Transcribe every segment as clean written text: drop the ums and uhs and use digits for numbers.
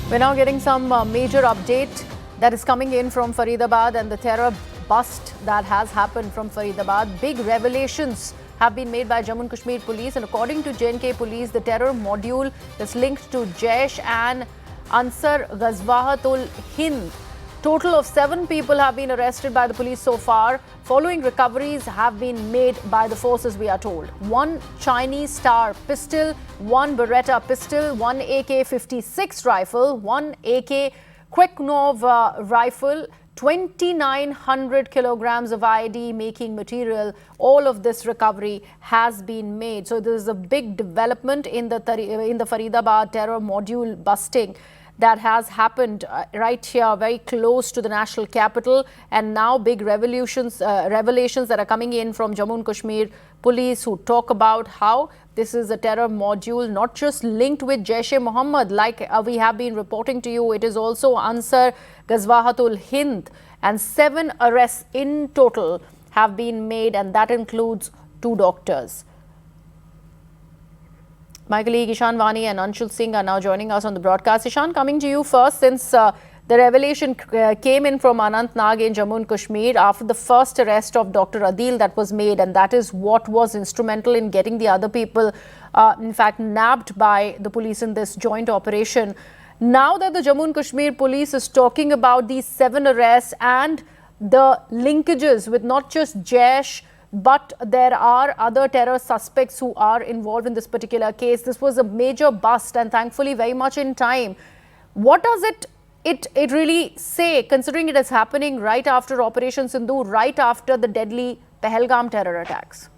We're now getting some major update that is coming in from Faridabad and the terror bust that has happened from Faridabad. Big revelations have been made by Jammu and Kashmir Police, and according to J&K Police, the terror module is linked to Jaish and Ansar Ghazwatul Hind. Total of 7 people have been arrested by the police so far. Following recoveries have been made by the forces, we are told. 1 Chinese Star pistol, 1 Beretta pistol, 1 AK-56 rifle, 1 AK Kweknov rifle, 2,900 kilograms of IED making material. All of this recovery has been made. So there is a big development in the Faridabad terror module busting that has happened right here, very close to the national capital, and now big revelations that are coming in from Jammu and Kashmir Police, who talk about how this is a terror module not just linked with Jaish-e-Mohammed, like we have been reporting to you. It is also Ansar Ghazwatul Hind, and 7 arrests in total have been made, and that includes 2 doctors. My colleague Ishan Vani and Anshul Singh are now joining us on the broadcast. Ishan, coming to you first, since the revelation came in from Anantnag in Jammu and Kashmir after the first arrest of Dr Adeel that was made, and that is what was instrumental in getting the other people, in fact, nabbed by the police in this joint operation. Now that the Jammu and Kashmir Police is talking about these 7 arrests and the linkages with not just Jaish, but there are other terror suspects who are involved in this particular case. This was a major bust, and thankfully very much in time. What does it really say, considering it is happening right after Operation Sindoor, right after the deadly Pahalgam terror attacks?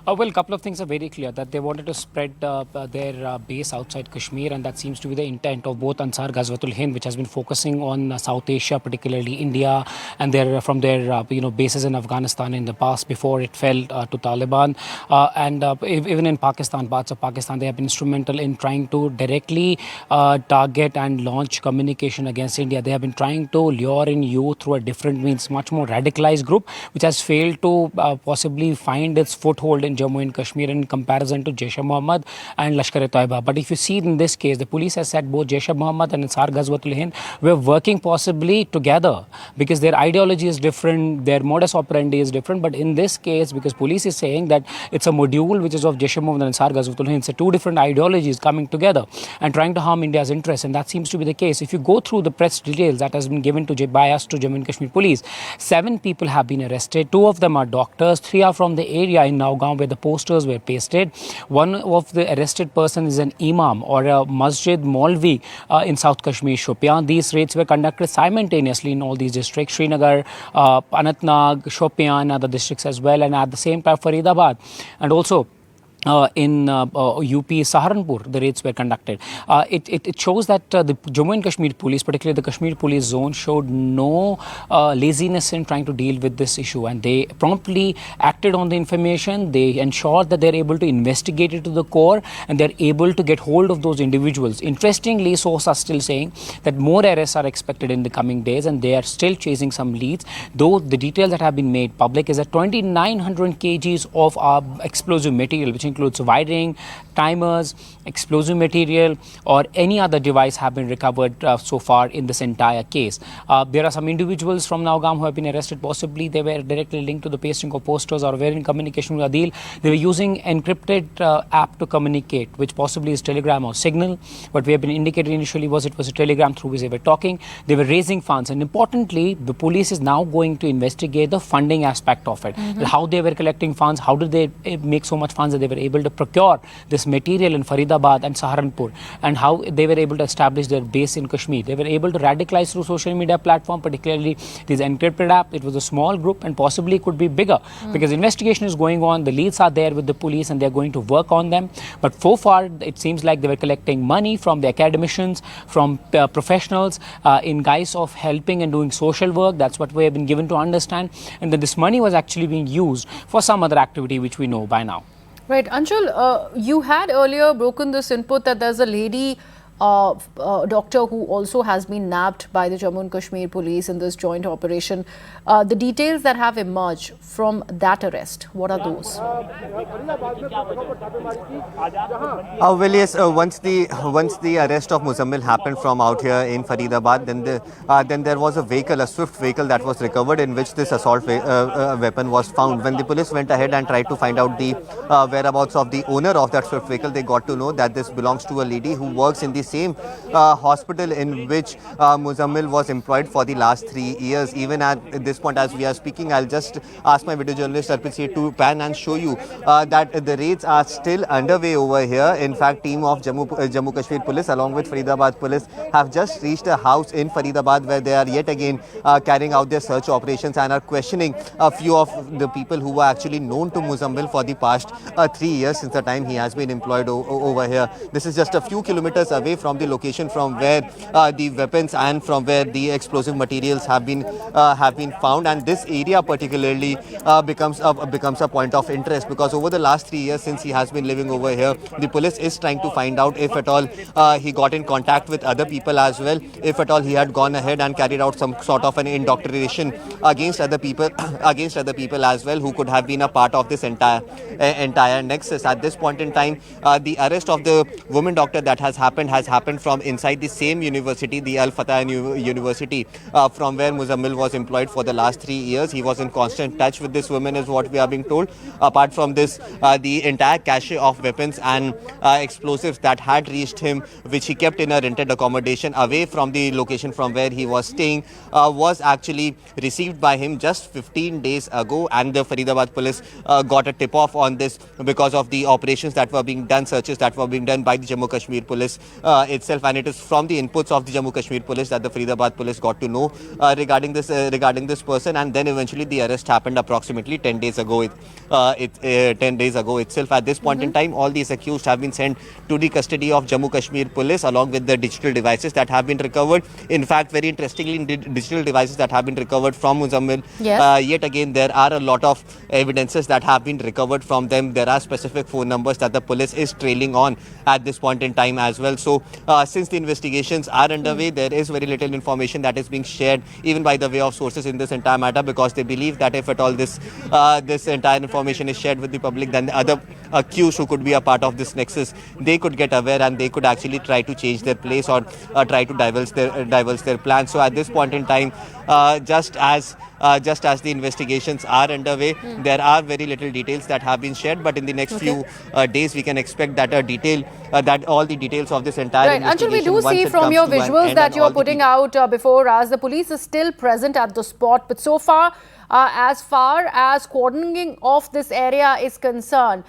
Well, a couple of things are very clear, that they wanted to spread their base outside Kashmir, and that seems to be the intent of both Ansar Ghazwatul Hind, which has been focusing on South Asia, particularly India, and from their bases in Afghanistan in the past before it fell to Taliban, and even in Pakistan, parts of Pakistan, they have been instrumental in trying to directly target and launch communication against India. They have been trying to lure in youth through a different means, much more radicalized group, which has failed to possibly find its foothold in Jammu and Kashmir in comparison to Jaish-e-Mohammed and Lashkar-e-Taiba. But if you see in this case, the police has said both Jaish-e-Mohammed and Ansar Ghazwatul Hind were working possibly together because their ideology is different, their modus operandi is different. But in this case, because police is saying that it's a module which is of Jaish-e-Mohammed and Ansar Ghazwatul Hind, so 2 different ideologies coming together and trying to harm India's interests, and that seems to be the case. If you go through the press details that has been given by us to Jammu and Kashmir Police, 7 people have been arrested. 2 of them are doctors, 3 are from the area in Naugaon where the posters were pasted. One of the arrested person is an imam or a masjid Maulvi in South Kashmir, Shopian. These raids were conducted simultaneously in all these districts, Srinagar, Anantnag, Shopian, and other districts as well, and at the same time Faridabad, and also in UP Saharanpur, the raids were conducted. It shows that the Jammu and Kashmir Police, particularly the Kashmir Police zone, showed no laziness in trying to deal with this issue, and they promptly acted on the information. They ensured that they're able to investigate it to the core, and they're able to get hold of those individuals. Interestingly, sources are still saying that more arrests are expected in the coming days, and they are still chasing some leads, though the details that have been made public is that 2,900 kgs of explosive material, which includes wiring, timers, explosive material, or any other device have been recovered so far in this entire case. There are some individuals from Naugaon who have been arrested. Possibly they were directly linked to the pasting of posters or were in communication with Adeel. They were using encrypted app to communicate, which possibly is Telegram or Signal. What we have been indicated initially was it was a Telegram through which they were talking. They were raising funds, and importantly, the police is now going to investigate the funding aspect of it. How they were collecting funds, how did they make so much funds that they were able to procure this material in Faridabad and Saharanpur, and how they were able to establish their base in Kashmir. They were able to radicalize through social media platform, particularly this encrypted app. It was a small group and possibly could be bigger because investigation is going on. The leads are there with the police and they're going to work on them. But so far, it seems like they were collecting money from the academicians, from professionals in guise of helping and doing social work. That's what we have been given to understand. And that this money was actually being used for some other activity which we know by now. Right. Anshul, you had earlier broken this input that there's a lady doctor who also has been nabbed by the Jammu and Kashmir police in this joint operation. The details that have emerged from that arrest, what are those? Well, yes. Once the arrest of Muzammil happened from out here in Faridabad, then there was a vehicle, a swift vehicle that was recovered in which this assault weapon was found. When the police went ahead and tried to find out the whereabouts of the owner of that swift vehicle, they got to know that this belongs to a lady who works in the same hospital in which Muzammil was employed for the last 3 years. Even at this point, as we are speaking, I'll just ask my video journalist Arpit to pan and show you that the raids are still underway over here. In fact, team of Jammu Kashmir Police along with Faridabad Police have just reached a house in Faridabad where they are yet again carrying out their search operations and are questioning a few of the people who were actually known to Muzammil for the past 3 years since the time he has been employed over here. This is just a few kilometers away from the location from where the weapons and from where the explosive materials have been found, and this area particularly becomes a point of interest because over the last 3 years since he has been living over here, the police is trying to find out if at all he got in contact with other people as well, if at all he had gone ahead and carried out some sort of an indoctrination against other people as well who could have been a part of this entire nexus. At this point in time, the arrest of the woman doctor that has happened from inside the same university, the Al Fatah University, from where Muzammil was employed for the last 3 years. He was in constant touch with this woman, is what we are being told. Apart from this, the entire cache of weapons and explosives that had reached him, which he kept in a rented accommodation away from the location from where he was staying, was actually received by him just 15 days ago, and the Faridabad police got a tip-off on this because of the operations that were being done, searches that were being done by the Jammu Kashmir police itself, and it is from the inputs of the Jammu Kashmir police that the Faridabad police got to know regarding this person, and then eventually the arrest happened approximately 10 days ago. 10 days ago itself. At this point in time, all these accused have been sent to the custody of Jammu Kashmir police along with the digital devices that have been recovered. In fact, very interestingly, digital devices that have been recovered from Muzammil. Yes. Yet again, there are a lot of evidences that have been recovered from them. There are specific phone numbers that the police is trailing on at this point in time as well. So, since the investigations are underway, there is very little information that is being shared, even by the way of sources in this entire matter, because they believe that if at all this entire information is shared with the public, then the other accused who could be a part of this nexus, they could get aware and they could actually try to change their place or try to divulge their plans. So at this point in time, just as the investigations are underway, there are very little details that have been shared, but in the next few days we can expect that that all the details of this entire investigation. Anshul, we do see from your visuals that you are putting out before us, the police is still present at the spot, but so far as cordoning off this area is concerned,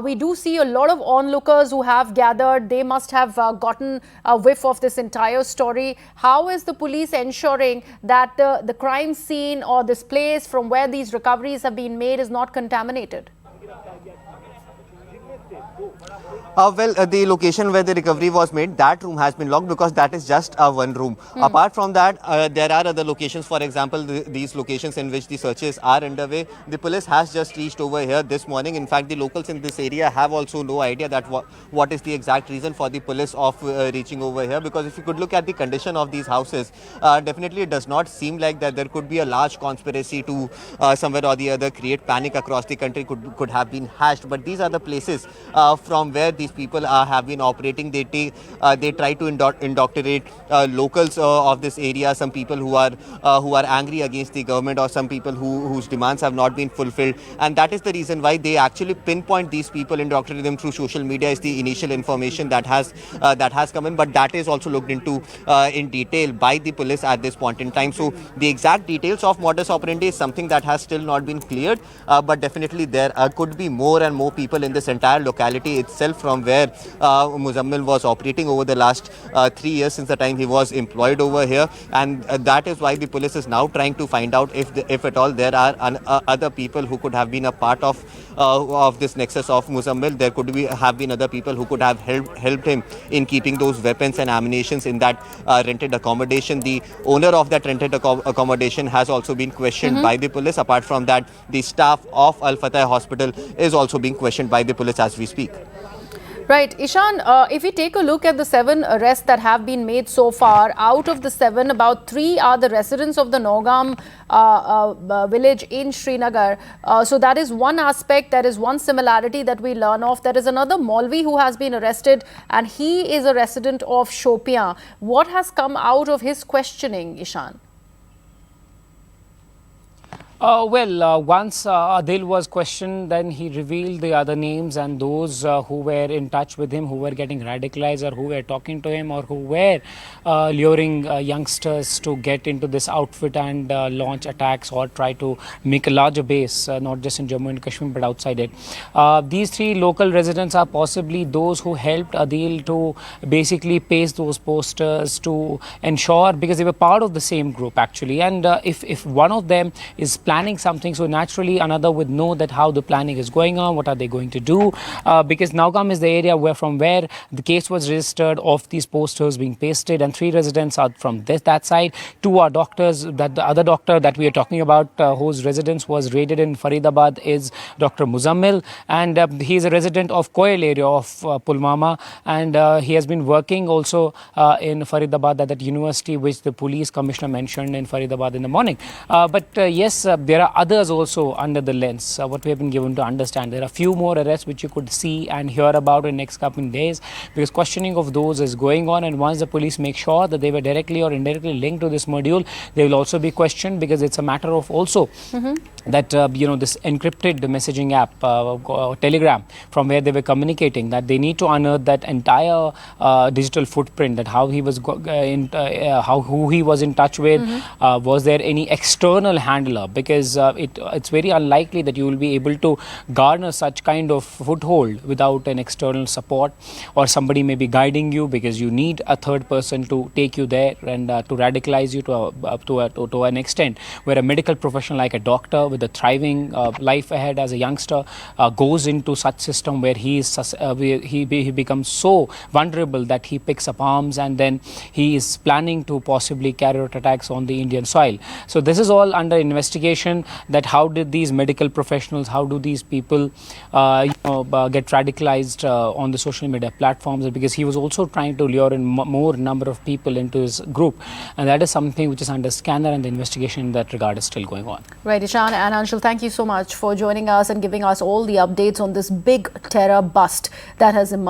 we do see a lot of onlookers who have gathered. They must have gotten a whiff of this entire story. How is the police ensuring that the crime scene or this place from where these recoveries have been made is not contaminated? The location where the recovery was made, that room has been locked because that is just one room. Apart from that, there are other locations, for example, these locations in which the searches are underway. The police has just reached over here this morning. In fact, the locals in this area have also no idea that what is the exact reason for the police of reaching over here, because if you could look at the condition of these houses, definitely it does not seem like that there could be a large conspiracy to somewhere or the other create panic across the country could have been hatched. But these are the places from where these people have been operating. They try to indoctrinate locals of this area, some people who are angry against the government, or some people whose demands have not been fulfilled, and that is the reason why they actually pinpoint these people, indoctrinate them through social media. Is the initial information that has come in, but that is also looked into in detail by the police at this point in time. So the exact details of modus operandi is something that has still not been cleared, but definitely there could be more and more people in this entire locality itself from where Muzammil was operating over the last 3 years since the time he was employed over here, and that is why the police is now trying to find out if at all there are other people who could have been a part of this nexus of Muzammil. There could have been other people who could have helped him in keeping those weapons and ammunitions in that rented accommodation. The owner of that rented accommodation has also been questioned by the police. Apart from that, the staff of Al Fatah Hospital is also being questioned by the police as we speak. Right, Ishan, if we take a look at the 7 arrests that have been made so far, out of the 7, about 3 are the residents of the Nogam village in Srinagar. So that is one aspect, there is one similarity that we learn of. There is another Maulvi who has been arrested, and he is a resident of Shopian. What has come out of his questioning, Ishan? Once Adeel was questioned, then he revealed the other names and those who were in touch with him, who were getting radicalized or who were talking to him or who were luring youngsters to get into this outfit and launch attacks or try to make a larger base, not just in Jammu and Kashmir but outside it. These 3 local residents are possibly those who helped Adeel to basically paste those posters to ensure, because they were part of the same group actually, and if one of them is planning something, so naturally another would know that how the planning is going on, what are they going to do, because Naugam is the area from where the case was registered of these posters being pasted, and 3 residents are from that side. 2 are doctors. That the other doctor that we are talking about, whose residence was raided in Faridabad, is Dr Muzammil, and he is a resident of Koil area of Pulwama, and he has been working also in Faridabad at that university which the police commissioner mentioned in Faridabad in the morning. But yes, there are others also under the lens, what we have been given to understand. There are few more arrests which you could see and hear about in the next couple of days, because questioning of those is going on, and once the police make sure that they were directly or indirectly linked to this module, they will also be questioned, because it's a matter of also that this encrypted messaging app, Telegram, from where they were communicating, that they need to unearth that entire digital footprint, that how he was who he was in touch with, was there any external handler, because it's very unlikely that you will be able to garner such kind of foothold without an external support, or somebody may be guiding you, because you need a third person to take you there and to radicalize you to an extent where a medical professional like a doctor with a thriving life ahead as a youngster goes into such system where he becomes so vulnerable that he picks up arms, and then he is planning to possibly carry out attacks on the Indian soil. So this is all under investigation, that how did these medical professionals, how do these people get radicalized on the social media platforms, because he was also trying to lure in more number of people into his group, and that is something which is under scanner, and the investigation in that regard is still going on. Right, Ishan and Anshul, thank you so much for joining us and giving us all the updates on this big terror bust that has emerged.